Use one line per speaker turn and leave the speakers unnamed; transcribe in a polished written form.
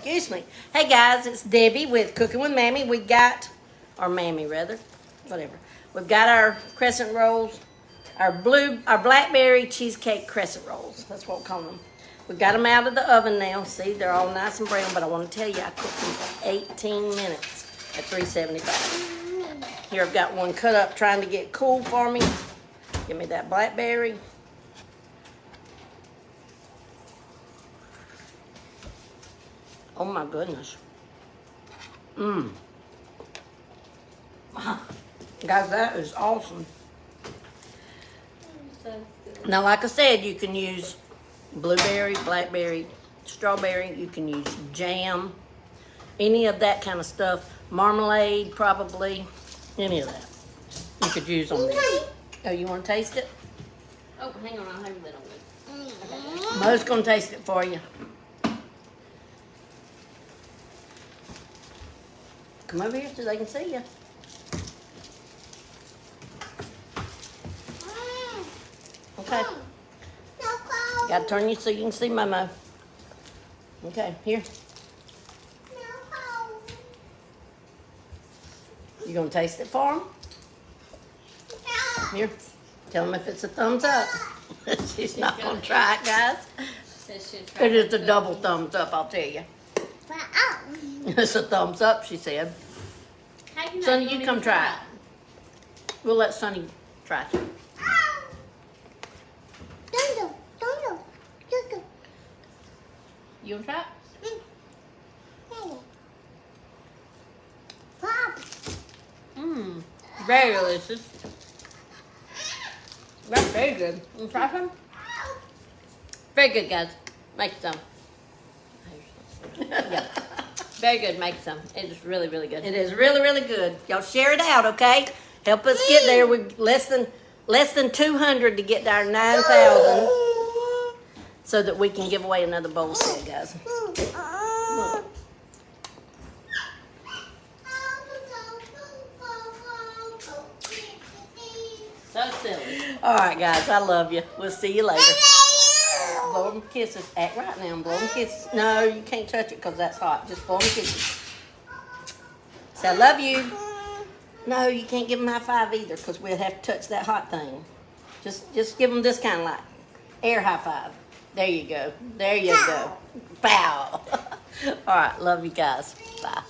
Excuse me. Hey guys, it's Debbie with Cooking with Mammie. We got, or Mammie rather, whatever. We've got our crescent rolls, our blackberry cheesecake crescent rolls. That's what we're calling them. We've got them out of the oven now. See, they're all nice and brown, but I want to tell you, I cooked them for 18 minutes at 375. Here I've got one cut up trying to get cool for me. Give me that blackberry. Oh my goodness. Mmm. Guys, that is awesome. Now, like I said, you can use blueberry, blackberry, strawberry. You can use jam, any of that kind of stuff. Marmalade, probably. Any of that you could use on this. Oh, you want to taste it?
Oh, hang on, I'll have that on it.
Mo's going to taste it for you. Come over here so they can see you. Okay. Got to turn you so you can see Momo. Okay, here. You going to taste it for him? Here. Tell him if it's a thumbs up. She's not going to try it, guys. It is a double thumbs up, I'll tell you. It's a thumbs up, she said. Sonny, you come try it. We'll let Sonny try it.
You want to try it? Mmm, very delicious. That's very good. You want to try some? Very good, guys. Make some. Yeah. Very good. Make some. It is really, really good.
It is really, really good. Y'all share it out, okay? Help us get there. We're less than 200 to get to our 9,000, so that we can give away another bowl set, guys. Look.
So silly.
All right, guys. I love you. We'll see you later. Blow them kisses. Act right now. Blow them kisses. No, you can't touch it because that's hot. Just blow them kisses. Say, I love you. No, you can't give them a high five either because we'll have to touch that hot thing. Just give them this kind of like air high five. There you go. There you go. Pow. All right. Love you guys. Bye.